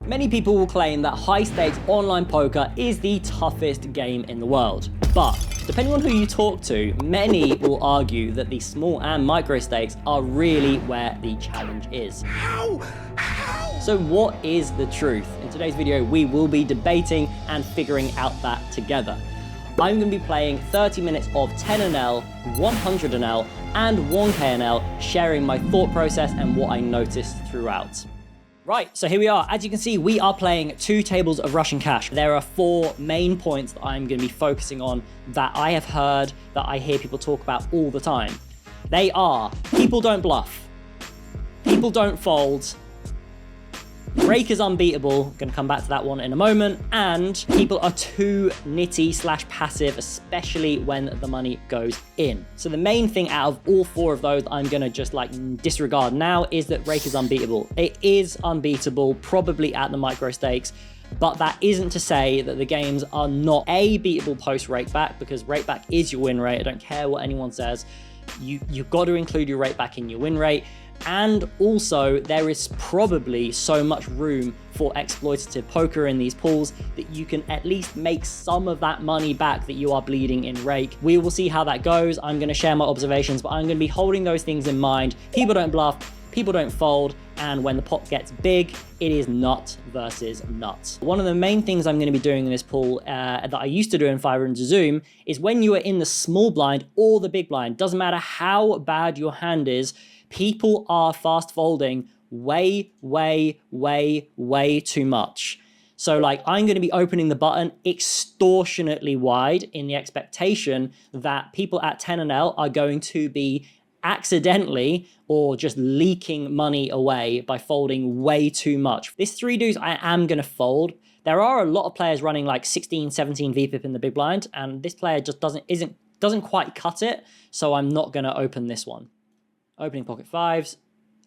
Many people will claim that high-stakes online poker is the toughest game in the world. But depending on who you talk to, many will argue that the small and micro stakes are really where the challenge is. How? So what is the truth? In today's video, we will be debating and figuring out that together. I'm going to be playing 30 minutes of 10NL, 100NL, and 1KNL, sharing my thought process and what I noticed throughout. Right, so here we are. As you can see, we are playing 2 tables of Russian cash. There are 4 main points that I'm going to be focusing on that I have heard, that I hear people talk about all the time. They are, people don't bluff, people don't fold, rake is unbeatable, going to come back to that one in a moment, and people are too nitty/passive, especially when the money goes in. So the main thing out of all 4 of those I'm going to just disregard now is that rake is unbeatable. It is unbeatable, probably at the micro stakes, but that isn't to say that the games are not beatable post rake back, because rake back is your win rate. I don't care what anyone says. You've got to include your rake back in your win rate. And also, there is probably so much room for exploitative poker in these pools that you can at least make some of that money back that you are bleeding in rake. We will see how that goes. I'm going to share my observations, but I'm going to be holding those things in mind. People don't bluff, people don't fold, and when the pot gets big, it is nut versus nut. One of the main things I'm going to be doing in this pool that I used to do in Fiverr and Zoom is when you are in the small blind or the big blind, doesn't matter how bad your hand is, people are fast folding way too much. So I'm going to be opening the button extortionately wide in the expectation that people at 10NL are going to be accidentally or just leaking money away by folding way too much. This 3 deuce I am going to fold. There are a lot of players running 16, 17 VPIP in the big blind, and this player just doesn't quite cut it, so I'm not going to open this one. Opening pocket 5s.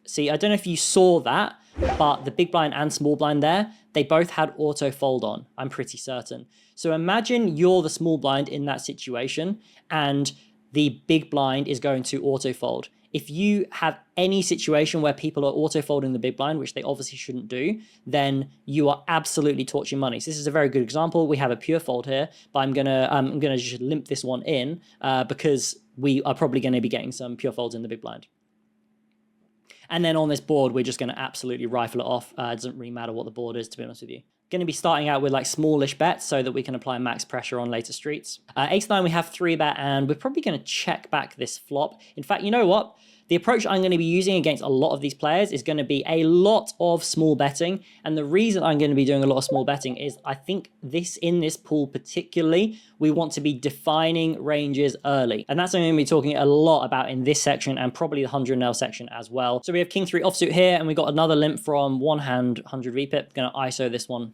See, I don't know if you saw that, but the big blind and small blind there, they both had auto fold on, I'm pretty certain. So imagine you're the small blind in that situation and the big blind is going to auto fold. If you have any situation where people are auto folding the big blind, which they obviously shouldn't do, then you are absolutely torching money. So this is a very good example. We have a pure fold here, but I'm gonna just limp this one in because we are probably going to be getting some pure folds in the big blind. And then on this board, we're just going to absolutely rifle it off. It doesn't really matter what the board is, to be honest with you. Going to be starting out with smallish bets so that we can apply max pressure on later streets. Ace-9, we have 3-bet, and we're probably going to check back this flop. In fact, you know what? The approach I'm going to be using against a lot of these players is going to be a lot of small betting. And the reason I'm going to be doing a lot of small betting is I think in this pool particularly, we want to be defining ranges early. And that's something I'm going to be talking a lot about in this section and probably the 100NL section as well. So we have King 3 offsuit here, and we got another limp from one hand 100 VPIP. Going to ISO this one.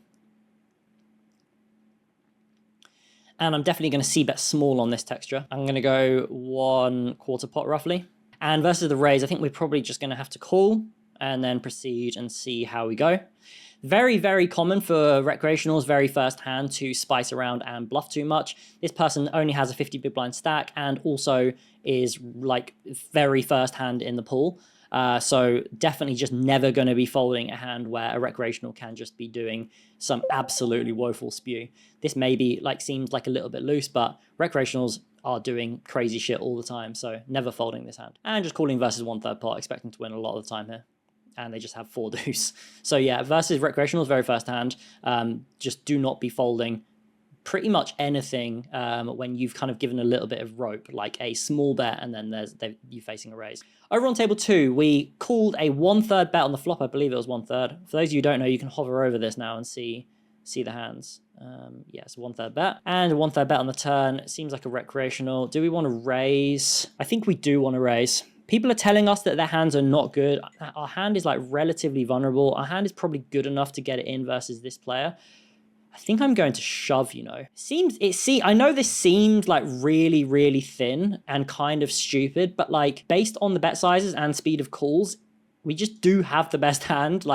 And I'm definitely going to c-bet small on this texture. I'm going to go 1/4 pot roughly. And versus the raise, I think we're probably just going to have to call and then proceed and see how we go. Very common for recreationals, very first hand, to spice around and bluff too much. This person only has a 50 big blind stack and also is very first hand in the pool. So definitely just never going to be folding a hand where a recreational can just be doing some absolutely woeful spew. This maybe seems a little bit loose, but recreationals are doing crazy shit all the time, so never folding this hand. And just calling versus 1/3 pot, expecting to win a lot of the time here. And they just have 4 deuce. So yeah, versus recreationals, very first hand, just do not be folding pretty much anything when you've kind of given a little bit of rope, like a small bet, and then you facing a raise. Over on table 2, we called a 1/3 bet on the flop. I believe it was 1/3. For those of you who don't know, you can hover over this now and see the hands. Yeah, it's a 1/3 bet. And a 1/3 bet on the turn. It seems like a recreational. Do we want to raise? I think we do want to raise. People are telling us that their hands are not good. Our hand is relatively vulnerable. Our hand is probably good enough to get it in versus this player. I think I'm going to shove, you know. I know this seems really thin and kind of stupid, but based on the bet sizes and speed of calls, we just do have the best hand,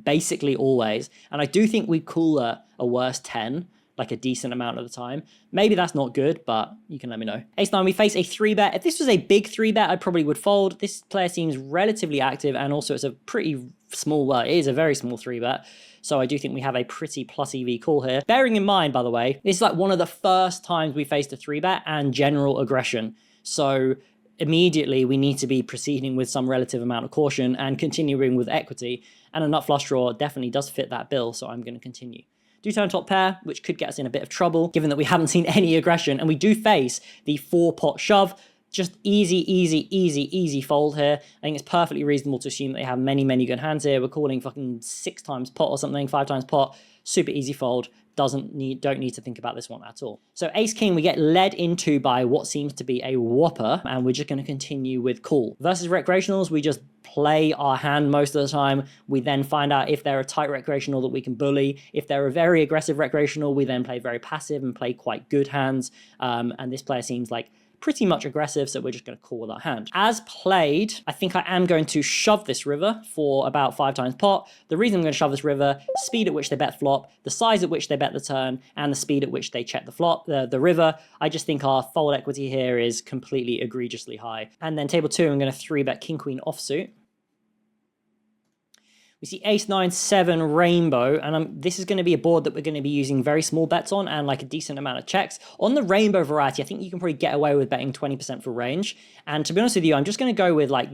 basically always. And I do think we call a worse 10 a decent amount of the time. Maybe that's not good, but you can let me know. Ace-9, we face a 3-bet. If this was a big 3-bet, I probably would fold. This player seems relatively active, and also it's a pretty small, well, it is a very small 3-bet. So I do think we have a pretty plus EV call here. Bearing in mind, by the way, this is like one of the first times we faced a 3-bet and general aggression. So immediately we need to be proceeding with some relative amount of caution and continuing with equity. And a nut flush draw definitely does fit that bill, so I'm going to continue. Do turn top pair, which could get us in a bit of trouble, given that we haven't seen any aggression, and we do face the 4-pot shove. Just easy fold here. I think it's perfectly reasonable to assume that they have many good hands here. We're calling fucking 6 times pot or something, 5 times pot. Super easy fold. Don't need to think about this one at all. So ace king, we get led into by what seems to be a whopper, and we're just going to continue with call. Versus recreationals, we just play our hand most of the time. We then find out if they're a tight recreational that we can bully. If they're a very aggressive recreational, we then play very passive and play quite good hands. And this player seems like pretty much aggressive, so we're just going to call with our hand. As played, I think I am going to shove this river for about 5 times pot. The reason I'm going to shove this river, speed at which they bet flop, the size at which they bet the turn, and the speed at which they check the flop, the river. I just think our fold equity here is completely egregiously high. And then table 2, I'm going to 3-bet king queen offsuit. We see ace 9 7 rainbow, and this is going to be a board that we're going to be using very small bets on and like a decent amount of checks. On the rainbow variety, I think you can probably get away with betting 20% for range. And to be honest with you, I'm just going to go with like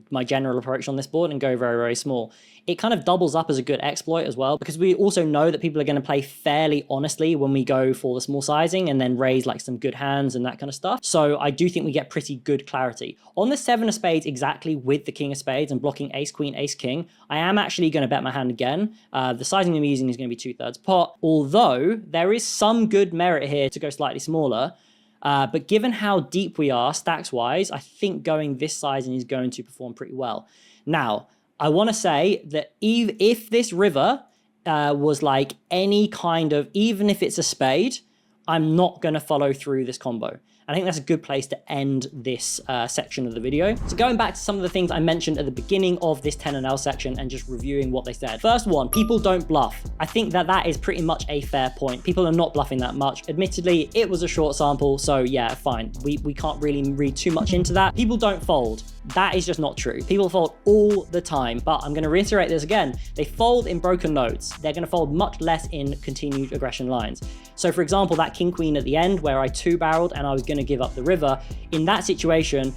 my general approach on this board and go very small. It kind of doubles up as a good exploit as well, because we also know that people are going to play fairly honestly when we go for the small sizing and then raise like some good hands and that kind of stuff. So I do think we get pretty good clarity. On the 7 of spades exactly with the king of spades and blocking ace queen, ace king, I am actually going to bet my hand again. The sizing I'm using is going to be 2/3 pot, although there is some good merit here to go slightly smaller. But given how deep we are stacks wise, I think going this sizing is going to perform pretty well. Now, I want to say that if this river was like any kind of, even if it's a spade, I'm not going to follow through this combo. I think that's a good place to end this section of the video. So going back to some of the things I mentioned at the beginning of this 10 and L section and just reviewing what they said. First one, people don't bluff. I think that is pretty much a fair point. People are not bluffing that much. Admittedly, it was a short sample, so yeah, fine. We can't really read too much into that. People don't fold. That is just not true. People fold all the time, but I'm going to reiterate this again. They fold in broken nodes. They're going to fold much less in continued aggression lines. So for example, that king queen at the end where I 2-barreled and I was going to give up the river, in that situation,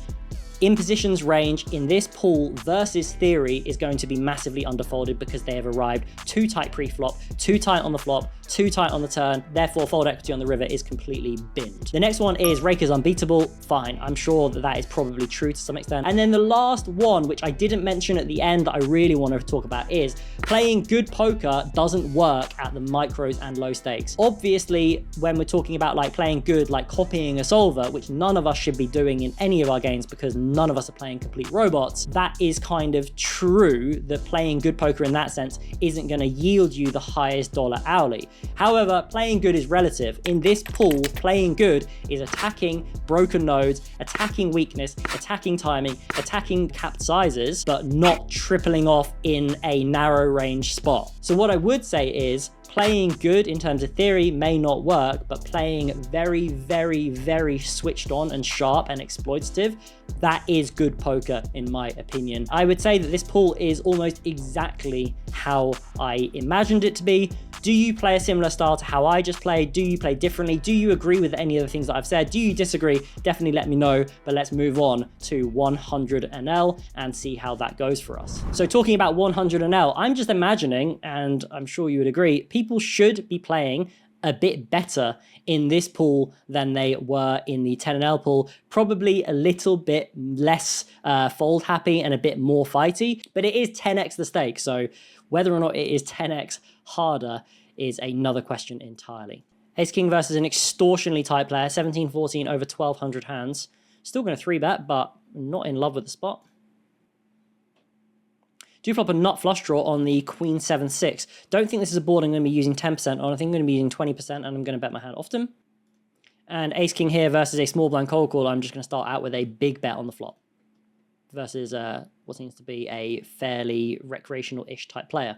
imposition's range in this pool versus theory is going to be massively underfolded because they have arrived too tight pre-flop, too tight on the flop, too tight on the turn, therefore fold equity on the river is completely binned. The next one is Raker's unbeatable. Fine, I'm sure that is probably true to some extent. And then the last one, which I didn't mention at the end that I really want to talk about, is playing good poker doesn't work at the micros and low stakes. Obviously, when we're talking about like playing good, like copying a solver, which none of us should be doing in any of our games because none of us are playing complete robots, that is kind of true that playing good poker in that sense isn't going to yield you the highest dollar hourly. However, playing good is relative. In this pool, playing good is attacking broken nodes, attacking weakness, attacking timing, attacking capped sizes, but not tripling off in a narrow range spot. So what I would say is playing good in terms of theory may not work, but playing very switched on and sharp and exploitative, that is good poker in my opinion. I would say that this pool is almost exactly how I imagined it to be. Do you play a similar style to how I just played? Do you play differently? Do you agree with any of the things that I've said? Do you disagree? Definitely let me know, but let's move on to 100 NL and see how that goes for us. So talking about 100 NL, I'm just imagining, and I'm sure you would agree, people should be playing a bit better in this pool than they were in the 10NL pool. Probably a little bit less fold happy and a bit more fighty, but it is 10x the stake. So whether or not it is 10x harder is another question entirely. Ace King versus an extortionally tight player, 17-14 over 1,200 hands. Still going to 3-bet, but not in love with the spot. Do flop a nut flush draw on the Queen 7-6. Don't think this is a board I'm going to be using 10% on. I think I'm going to be using 20% and I'm going to bet my hand often. And Ace King here versus a small blind cold call. I'm just going to start out with a big bet on the flop versus what seems to be a fairly recreational-ish type player.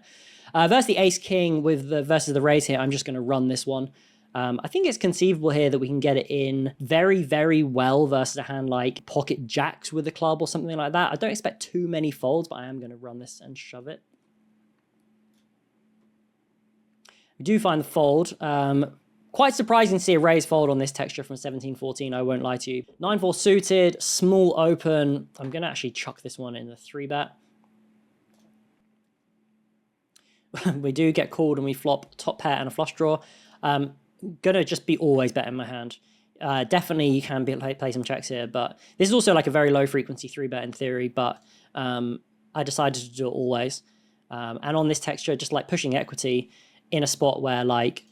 Versus the Ace King versus the raise here, I'm just going to run this one. I think it's conceivable here that we can get it in very well versus a hand like pocket jacks with the club or something like that. I don't expect too many folds, but I am going to run this and shove it. We do find the fold. Quite surprising to see a raise fold on this texture from 17-14, I won't lie to you. 9-4 suited, small open. I'm going to actually chuck this one in the 3-bet. We do get called and we flop top pair and a flush draw. Gonna just be always betting my hand. Definitely you can play some checks here, but this is also like a very low frequency 3-bet in theory, but I decided to do it always. And on this texture, just like pushing equity in a spot where like,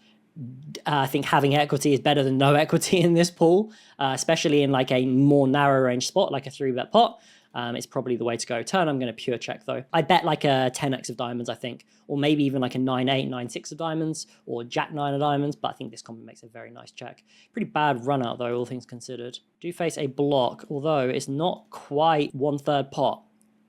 I think having equity is better than no equity in this pool, especially in like a more narrow range spot, like a 3-bet pot. It's probably the way to go. Turn, I'm going to pure check though. I bet like a 10x of diamonds, I think, or maybe even like a 9-8, 9-6 of diamonds, or Jack-9 of diamonds, but I think this combo makes a very nice check. Pretty bad run out though, all things considered. Do face a block, although it's not quite 1/3 pot.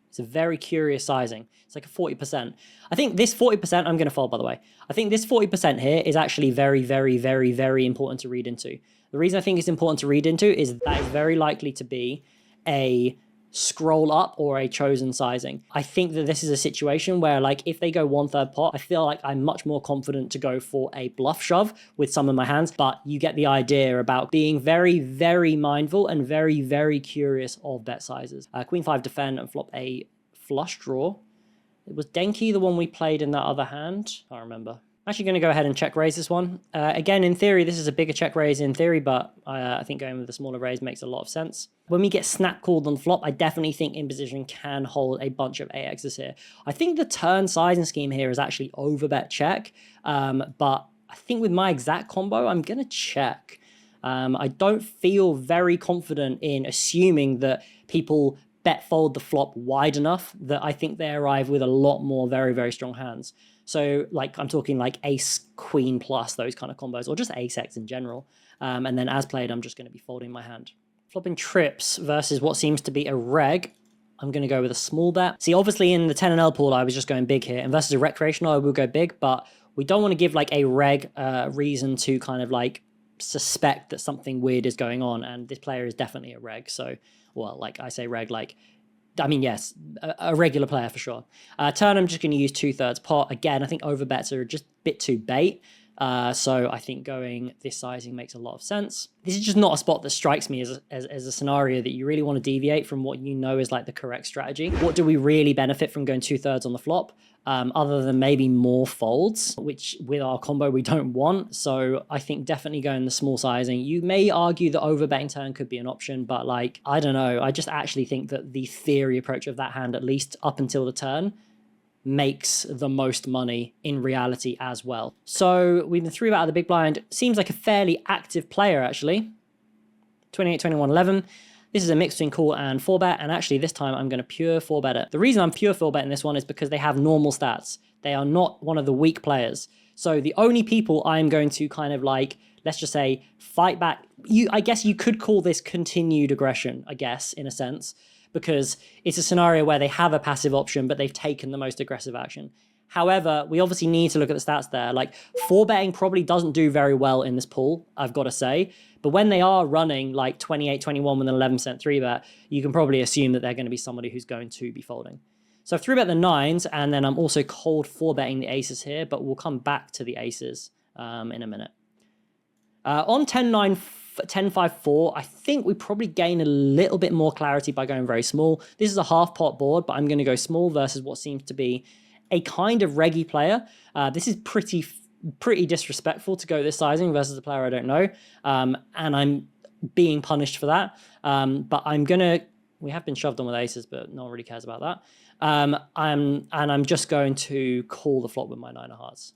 It's a very curious sizing. It's like a 40%. I think this 40%, I'm going to fold by the way. I think this 40% here is actually very, very, very, very important to read into. The reason I think it's important to read into is that it's very likely to be a scroll up or a chosen sizing. I think that this is a situation where like if they go 1/3 pot, I feel like I'm much more confident to go for a bluff shove with some of my hands, but you get the idea about being very, very mindful and very, very curious of bet sizes. Queen 5 defend and flop a flush draw. It was Denki the one we played in that other hand. I can't remember. I'm actually going to go ahead and check raise this one. Again, in theory, this is a bigger check raise in theory, but I think going with the smaller raise makes a lot of sense. When we get snap called on flop, I definitely think in position can hold a bunch of AXs here. I think the turn sizing scheme here is actually overbet check, but I think with my exact combo, I'm going to check. I don't feel very confident in assuming that people bet fold the flop wide enough that I think they arrive with a lot more very, very strong hands. So like I'm talking like ace, queen plus those kind of combos, or just ace X in general. And then as played, I'm just going to be folding my hand. Flopping trips versus what seems to be a reg. I'm going to go with a small bet. See, obviously in the 10 and L pool, I was just going big here. And versus a recreational, I will go big, but we don't want to give like a reg reason to kind of like suspect that something weird is going on. And this player is definitely a reg. So, well, like I say reg, like, I mean, yes, a regular player for sure. Turn, I'm just going to use 2/3 pot. Again, I think overbets are just a bit too bait. So I think going this sizing makes a lot of sense. This is just not a spot that strikes me as a scenario that you really want to deviate from what you know is like the correct strategy. What do we really benefit from going 2/3 on the flop? Other than maybe more folds, which with our combo we don't want. So I think definitely going the small sizing. You may argue that overbetting turn could be an option, but like, I don't know. I just actually think that the theory approach of that hand, at least up until the turn, makes the most money in reality as well. So we've been 3-bet out of the big blind. Seems like a fairly active player actually. 28, 21, 11. This is a mix between call and 4-bet, and actually this time I'm going to pure 4-bet it. The reason I'm pure 4-bet in this one is because they have normal stats. They are not one of the weak players. So the only people I'm going to kind of like, let's just say, fight back. I guess you could call this continued aggression, I guess, in a sense, because it's a scenario where they have a passive option, but they've taken the most aggressive action. However, we obviously need to look at the stats there. Like 4-betting probably doesn't do very well in this pool, I've got to say. But when they are running like 28, 21 with an 11% 3-bet, you can probably assume that they're going to be somebody who's going to be folding. So I've 3-bet the 9s, and then I'm also cold 4-betting the aces here, but we'll come back to the aces in a minute. On 10-9, 10-5-4, I think we probably gain a little bit more clarity by going very small. This is a half pot board, but I'm going to go small versus what seems to be a kind of reggy player. This is pretty disrespectful to go this sizing versus a player I don't know. And I'm being punished for that. But we have been shoved on with aces, but no one really cares about that. I'm just going to call the flop with my 9 of hearts.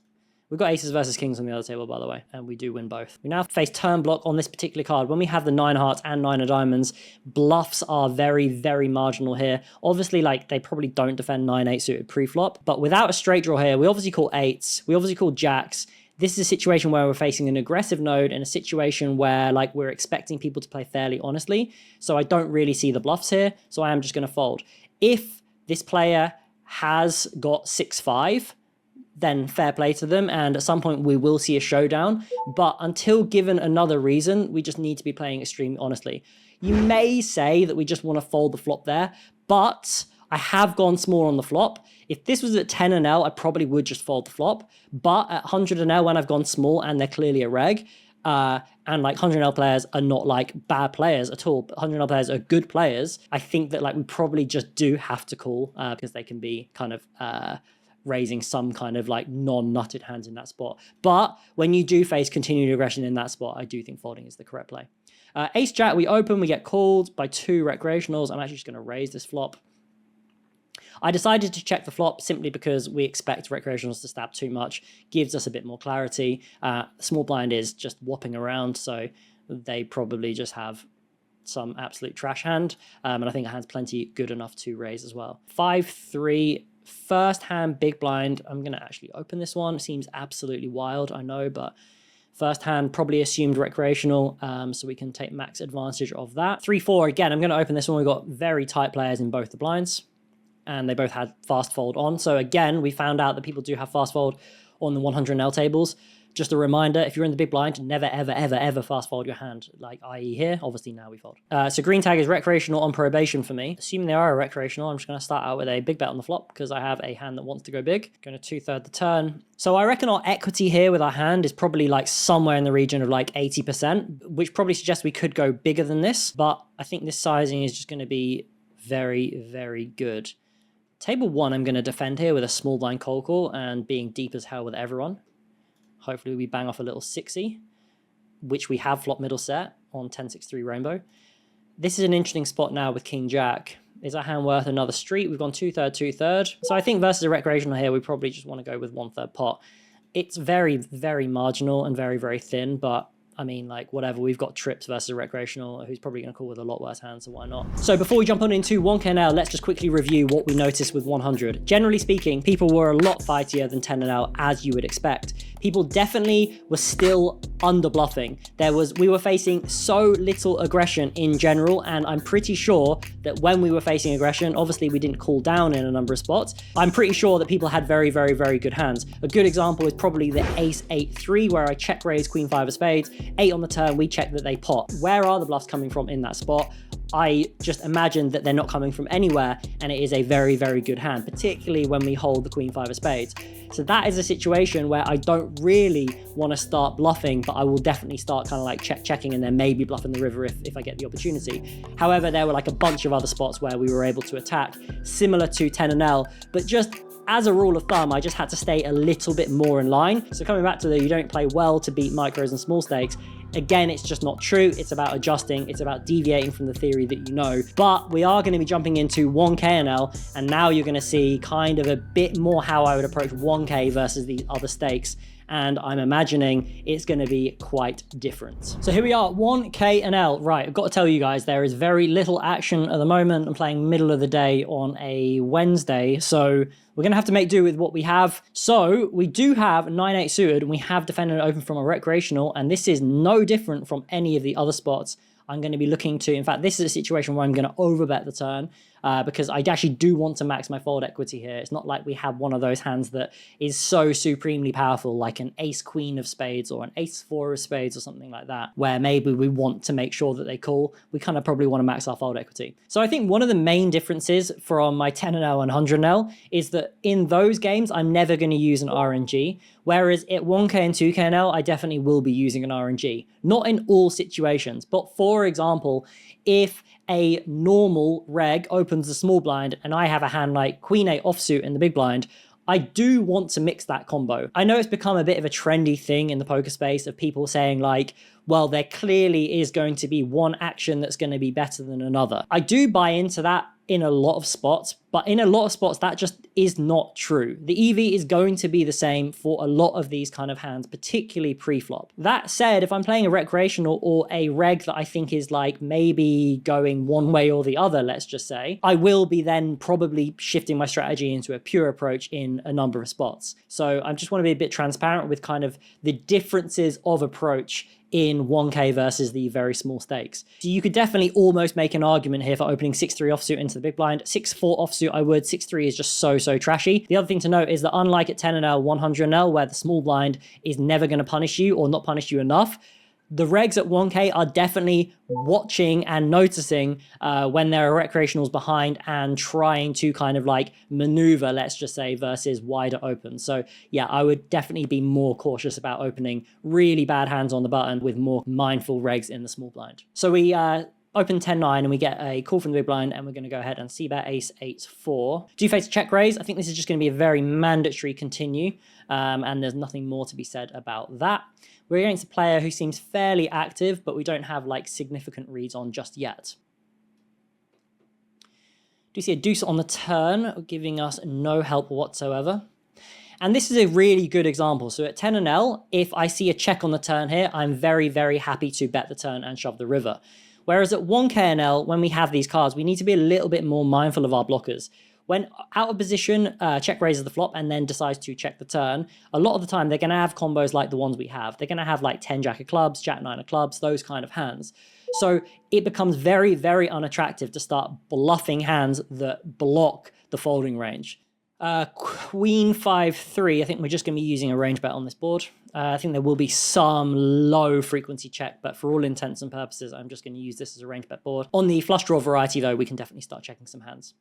We've got aces versus kings on the other table, by the way, and we do win both. We now face turn block on this particular card. When we have the 9 of hearts and 9 of diamonds, bluffs are very, very marginal here. Obviously, like, they probably don't defend 9-8 suited pre-flop, but without a straight draw here, we obviously call 8s, we obviously call jacks. This is a situation where we're facing an aggressive node and a situation where, like, we're expecting people to play fairly honestly. So I don't really see the bluffs here, so I am just going to fold. If this player has got 6-5, then fair play to them, and at some point we will see a showdown. But until given another reason, we just need to be playing extremely honestly. You may say that we just want to fold the flop there, but I have gone small on the flop. If this was at 10 and L, I probably would just fold the flop. But at 100 and L, when I've gone small and they're clearly a reg, and like 100L players are not like bad players at all, but 100L players are good players, I think that like we probably just do have to call because they can be kind of raising some kind of like non-nutted hands in that spot. But when you do face continued aggression in that spot, I do think folding is the correct play. Ace Jack, we open, we get called by 2 recreationals. I'm actually just going to raise this flop. I decided to check the flop simply because we expect recreationals to stab too much, gives us a bit more clarity. Small blind is just whopping around, so they probably just have some absolute trash hand, and I think a hand's plenty good enough to raise as well. 5-3, first hand big blind. I'm going to actually open this one. It seems absolutely wild, I know, but first hand probably assumed recreational, so we can take max advantage of that. 3-4, again, I'm going to open this one. We've got very tight players in both the blinds, and they both had fast fold on. So again, we found out that people do have fast fold on the 100L tables. Just a reminder, if you're in the big blind, never, ever, ever, ever fast fold your hand, like i.e. here. Obviously now we fold. So green tag is recreational on probation for me. Assuming they are a recreational, I'm just going to start out with a big bet on the flop because I have a hand that wants to go big. Going to 2/3 the turn. So I reckon our equity here with our hand is probably like somewhere in the region of like 80%, which probably suggests we could go bigger than this. But I think this sizing is just going to be very, very good. Table 1, I'm going to defend here with a small blind cold call and being deep as hell with everyone. Hopefully we bang off a little 6-y, which we have flop middle set on 10-6-3 rainbow. This is an interesting spot now with King Jack. Is our hand worth another street? We've gone 2/3, 2/3. So I think versus a recreational here, we probably just want to go with 1/3 pot. It's very, very marginal and very, very thin, but I mean, like, whatever. We've got trips versus a recreational who's probably going to call with a lot worse hands, so why not? So before we jump on into 1K&L, let's just quickly review what we noticed with 100. Generally speaking, people were a lot fightier than 10&L, as you would expect. People definitely were still under bluffing. We were facing so little aggression in general, and I'm pretty sure that when we were facing aggression, obviously we didn't cool down in a number of spots. I'm pretty sure that people had very, very, very good hands. A good example is probably the ace 8-3, where I check raise queen 5 of spades. 8 on the turn, we check that they pot. Where are the bluffs coming from in that spot? I just imagine that they're not coming from anywhere, and it is a very, very good hand, particularly when we hold the queen 5 of spades. So that is a situation where I don't really want to start bluffing, but I will definitely start kind of like checking and then maybe bluffing the river if I get the opportunity. However, there were like a bunch of other spots where we were able to attack, similar to 10&L, but just as a rule of thumb, I just had to stay a little bit more in line. So coming back to the you don't play well to beat micros and small stakes, again, it's just not true. It's about adjusting. It's about deviating from the theory that you know. But we are going to be jumping into 1K&L, and now you're going to see kind of a bit more how I would approach 1K versus the other stakes. And I'm imagining it's going to be quite different. So here we are, 1K&L. Right, I've got to tell you guys, there is very little action at the moment. I'm playing middle of the day on a Wednesday, so we're going to have to make do with what we have. So we do have 9-8 suited, and we have defended open from a recreational, and this is no different from any of the other spots. I'm going to be looking to, in fact, this is a situation where I'm going to overbet the turn because I actually do want to max my fold equity here. It's not like we have one of those hands that is so supremely powerful, like an ace queen of spades or an ace 4 of spades or something like that, where maybe we want to make sure that they call. We kind of probably want to max our fold equity. So I think one of the main differences from my 10&L and 100&L is that in those games, I'm never going to use an RNG, whereas at 1K and 2K&L, I definitely will be using an RNG. Not in all situations, but for example, if a normal reg opens the small blind and I have a hand like queen 8 offsuit in the big blind, I do want to mix that combo. I know it's become a bit of a trendy thing in the poker space of people saying like, well, there clearly is going to be one action that's going to be better than another. I do buy into that in a lot of spots, but in a lot of spots that just is not true. The EV is going to be the same for a lot of these kind of hands, particularly pre-flop. That said, if I'm playing a recreational or a reg that I think is like maybe going one way or the other, let's just say, I will be then probably shifting my strategy into a pure approach in a number of spots. So I just want to be a bit transparent with kind of the differences of approach in 1K versus the very small stakes. So you could definitely almost make an argument here for opening 6-3 offsuit into the big blind. 6-4 offsuit I would. 6-3 is just so trashy. The other thing to note is that unlike at 10&L, 100&L, where the small blind is never going to punish you or not punish you enough, The regs at 1k are definitely watching and noticing when there are recreationals behind and trying to kind of like maneuver, let's just say, versus wider open. So yeah, I would definitely be more cautious about opening really bad hands on the button with more mindful regs in the small blind. So we open 10-9 and we get a call from the big blind, and we're going to go ahead and c-bet ace 8-4. Do you face a check raise? I think this is just going to be a very mandatory continue, and there's nothing more to be said about that. We're against a player who seems fairly active, but we don't have like significant reads on just yet. Do you see a deuce on the turn, giving us no help whatsoever? And this is a really good example. So at 10 and L, if I see a check on the turn here, I'm very, very happy to bet the turn and shove the river. Whereas at 1k and L, when we have these cards, we need to be a little bit more mindful of our blockers. When out of position, check raises the flop and then decides to check the turn, a lot of the time they're going to have combos like the ones we have. They're going to have like 10 jack of clubs, jack 9 of clubs, those kind of hands. So it becomes very, very unattractive to start bluffing hands that block the folding range. Queen 5-3, I think we're just going to be using a range bet on this board. I think there will be some low frequency check, but for all intents and purposes, I'm just going to use this as a range bet board. On the flush draw variety, though, we can definitely start checking some hands.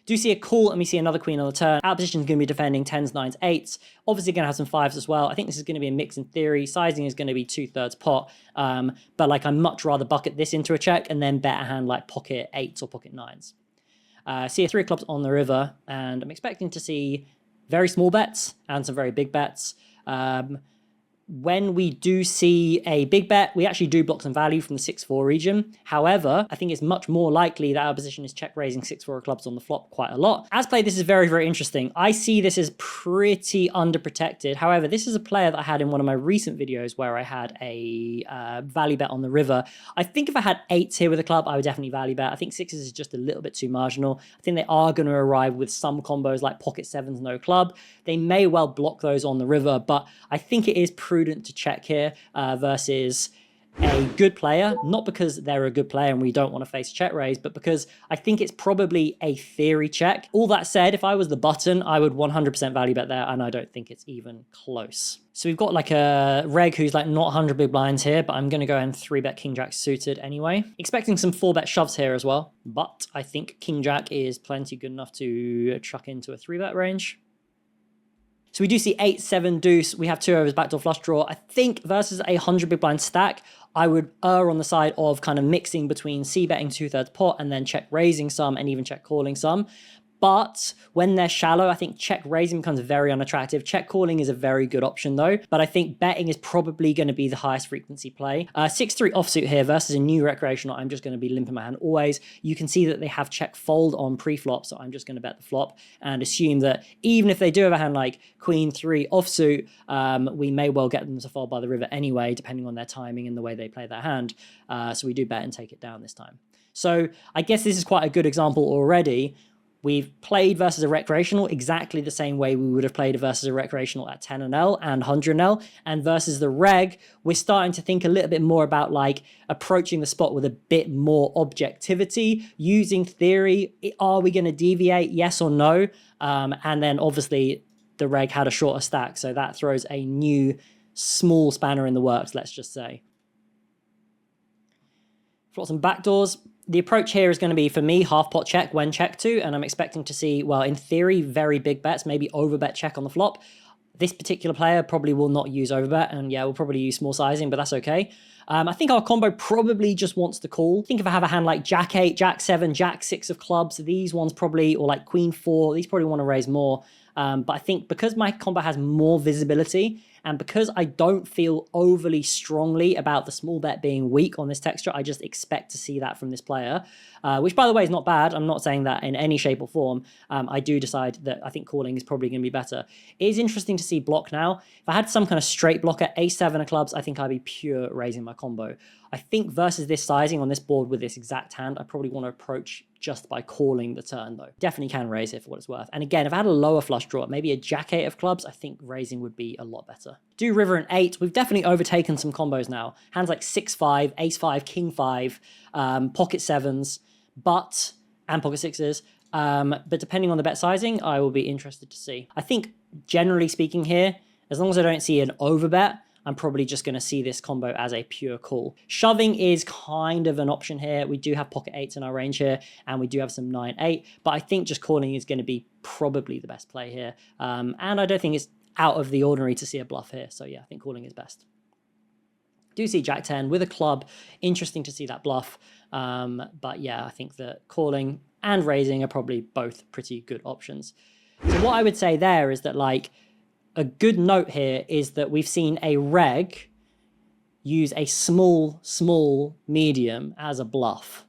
Do see a call and we see another queen on the turn. Our position is going to be defending 10s, 9s, 8s. Obviously going to have some 5s as well. I think this is going to be a mix in theory. Sizing is going to be 2/3 pot. But like I'd much rather bucket this into a check and then bet a hand like pocket 8s or pocket 9s. See a 3 of clubs on the river, and I'm expecting to see very small bets and some very big bets. When we do see a big bet, we actually do block some value from the 6-4 region. However, I think it's much more likely that our position is check raising 6-4 clubs on the flop quite a lot. As played, this is very, very interesting. I see this as pretty underprotected. However, this is a player that I had in one of my recent videos where I had a value bet on the river. I think if I had 8s here with a club, I would definitely value bet. I think 6s is just a little bit too marginal. I think they are going to arrive with some combos like pocket 7s, no club. They may well block those on the river, but I think it is prudent to check here versus a good player, not because they're a good player and we don't want to face check raise, but because I think it's probably a theory check. All that said, if I was the button, I would 100% value bet there, and I don't think it's even close. So we've got like a reg who's like not 100 big blinds here, but I'm going to go and 3-bet king jack suited anyway. Expecting some 4-bet shoves here as well, but I think king jack is plenty good enough to chuck into a 3-bet range. So we do see 8-7 deuce. We have 2 overs, backdoor flush draw. I think versus a 100 big blind stack, I would err on the side of kind of mixing between c-betting 2/3 pot and then check raising some and even check calling some. But when they're shallow, I think check raising becomes very unattractive. Check calling is a very good option though, but I think betting is probably going to be the highest frequency play. 6-3 offsuit here versus a new recreational. I'm just going to be limping my hand always. You can see that they have check fold on pre-flop, so I'm just going to bet the flop and assume that even if they do have a hand like Queen 3 offsuit, we may well get them to fold by the river anyway, depending on their timing and the way they play their hand. So we do bet and take it down this time. So I guess this is quite a good example already. We've played versus a recreational exactly the same way we would have played versus a recreational at 10 and L and 100 and L. And versus the reg, we're starting to think a little bit more about like approaching the spot with a bit more objectivity, using theory. Are we going to deviate? Yes or no? And then obviously the reg had a shorter stack, so that throws a new small spanner in the works, let's just say. Flops and backdoors. The approach here is going to be, for me, half pot check when check to, and I'm expecting to see, well, in theory, very big bets, maybe overbet check on the flop. This particular player probably will not use overbet, and yeah, we'll probably use small sizing, but that's okay. I think our combo probably just wants to call. I think if I have a hand like Jack 8, Jack 7, Jack 6 of clubs, these ones probably, or like Queen 4, these probably want to raise more. But I think because my combo has more visibility, and because I don't feel overly strongly about the small bet being weak on this texture, I just expect to see that from this player, which by the way is not bad. I'm not saying that in any shape or form. I do decide that I think calling is probably going to be better. It is interesting to see block now. If I had some kind of straight blocker, ace-7 of clubs, I think I'd be pure raising my combo. I think versus this sizing on this board with this exact hand, I probably want to approach just by calling the turn though. Definitely can raise it for what it's worth. And again, if I had a lower flush draw, maybe a Jack 8 of clubs, I think raising would be a lot better. Do river and 8. We've definitely overtaken some combos now. Hands like 6-5, ace-5, king-5, pocket 7s, and pocket 6s. But depending on the bet sizing, I will be interested to see. I think generally speaking here, as long as I don't see an overbet, I'm probably just going to see this combo as a pure call. Shoving is kind of an option here. We do have pocket 8s in our range here, and we do have some 9-8, but I think just calling is going to be probably the best play here. And I don't think it's out of the ordinary to see a bluff here. So yeah, I think calling is best. Do see Jack 10 with a club. Interesting to see that bluff. But yeah, I think that calling and raising are probably both pretty good options. So what I would say there is that, like, a good note here is that we've seen a reg use a small medium as a bluff.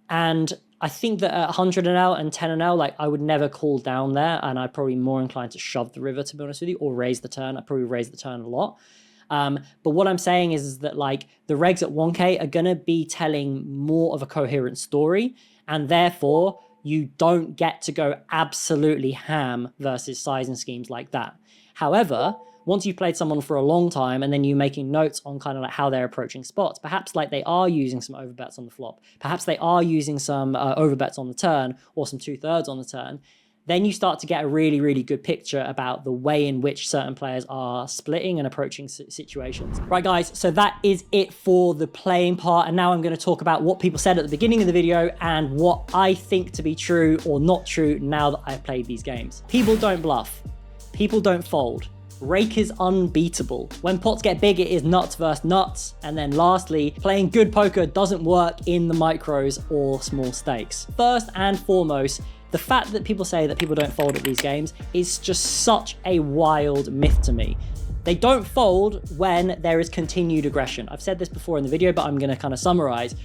And I think that at 100 an L and 10 an L, like, I would never call down there, and I'd probably more inclined to shove the river, to be honest with you, or raise the turn. I'd probably raise the turn a lot. But what I'm saying is that, like, the regs at 1K are going to be telling more of a coherent story, and therefore you don't get to go absolutely ham versus sizing schemes like that. However, once you've played someone for a long time and then you're making notes on kind of like how they're approaching spots, perhaps like they are using some overbets on the flop, perhaps they are using some overbets on the turn or some 2/3 on the turn, then you start to get a really, really good picture about the way in which certain players are splitting and approaching situations. Right, guys, so that is it for the playing part. And now I'm going to talk about what people said at the beginning of the video and what I think to be true or not true now that I've played these games. People don't bluff. People don't fold. Rake is unbeatable. When pots get big, it is nuts versus nuts. And then lastly, playing good poker doesn't work in the micros or small stakes. First and foremost, the fact that people say that people don't fold at these games is just such a wild myth to me. They don't fold when there is continued aggression. I've said this before in the video, but I'm going to kind of summarize.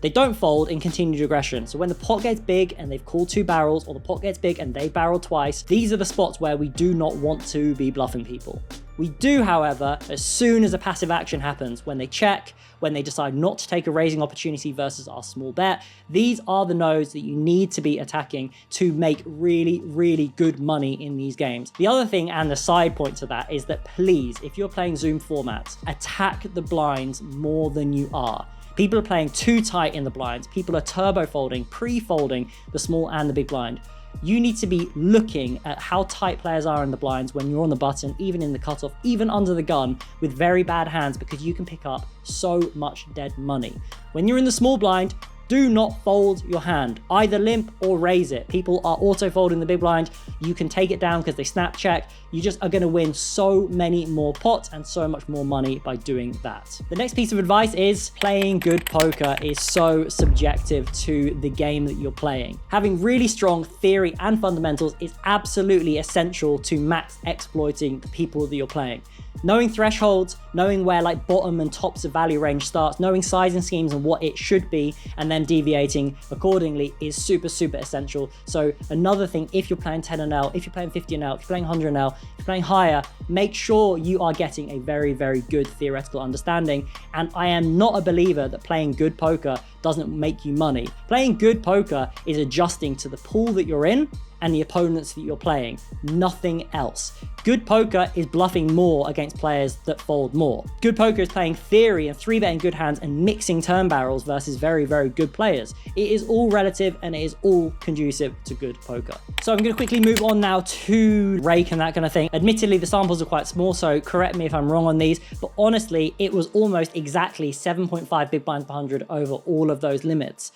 They don't fold in continued aggression. So when the pot gets big and they've called 2 barrels, or the pot gets big and they barreled twice, these are the spots where we do not want to be bluffing people. We do, however, as soon as a passive action happens, when they check, when they decide not to take a raising opportunity versus our small bet, these are the nodes that you need to be attacking to make really, really good money in these games. The other thing, and the side point to that, is that please, if you're playing Zoom formats, attack the blinds more than you are. People are playing too tight in the blinds. People are turbo folding, pre-folding the small and the big blind. You need to be looking at how tight players are in the blinds when you're on the button, even in the cutoff, even under the gun with very bad hands, because you can pick up so much dead money. When you're in the small blind, do not fold your hand. Either limp or raise it. People are auto folding the big blind. You can take it down because they snap check. You just are going to win so many more pots and so much more money by doing that. The next piece of advice is playing good poker is so subjective to the game that you're playing. Having really strong theory and fundamentals is absolutely essential to max exploiting the people that you're playing. Knowing thresholds, knowing where like bottom and tops of value range starts, knowing sizing schemes and what it should be, and then deviating accordingly is super, super essential. So another thing, if you're playing 10 an L, if you're playing 50 an L, if you're playing 100 an L, if you're playing higher, make sure you are getting a very, very good theoretical understanding. And I am not a believer that playing good poker doesn't make you money. Playing good poker is adjusting to the pool that you're in and the opponents that you're playing, nothing else. Good poker is bluffing more against players that fold more. Good poker is playing theory and 3-betting good hands and mixing turn barrels versus very, very good players. It is all relative and it is all conducive to good poker. So I'm gonna quickly move on now to rake and that kind of thing. Admittedly, the samples are quite small, so correct me if I'm wrong on these, but honestly, it was almost exactly 7.5 big blinds per 100 over all of those limits.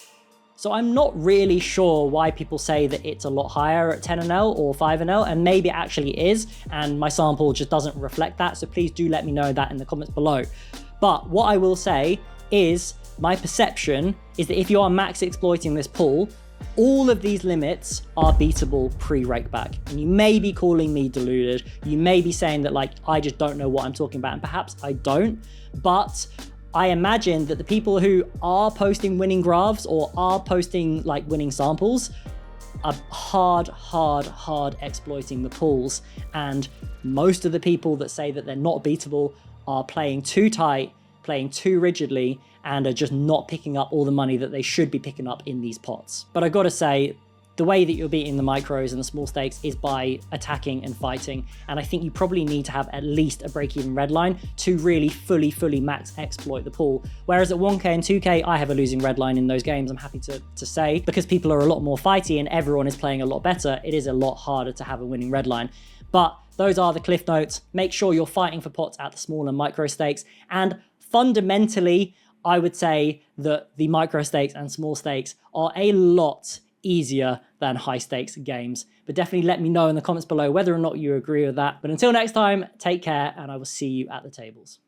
So I'm not really sure why people say that it's a lot higher at 10 an L or 5 an L, and maybe it actually is, and my sample just doesn't reflect that, so please do let me know that in the comments below. But what I will say is, my perception is that if you are max exploiting this pool, all of these limits are beatable pre-rake back. And you may be calling me deluded, you may be saying that like, I just don't know what I'm talking about, and perhaps I don't, but I imagine that the people who are posting winning graphs or are posting like winning samples are hard exploiting the pools. And most of the people that say that they're not beatable are playing too tight, playing too rigidly, and are just not picking up all the money that they should be picking up in these pots. But I gotta say, the way that you're beating the micros and the small stakes is by attacking and fighting. And I think you probably need to have at least a break-even red line to really fully max exploit the pool. Whereas at 1K and 2K, I have a losing red line in those games, I'm happy to say, because people are a lot more fighty and everyone is playing a lot better. It is a lot harder to have a winning red line. But those are the cliff notes. Make sure you're fighting for pots at the small and micro stakes. And fundamentally, I would say that the micro stakes and small stakes are a lot easier than high stakes games. But definitely let me know in the comments below whether or not you agree with that. But until next time, take care, and I will see you at the tables.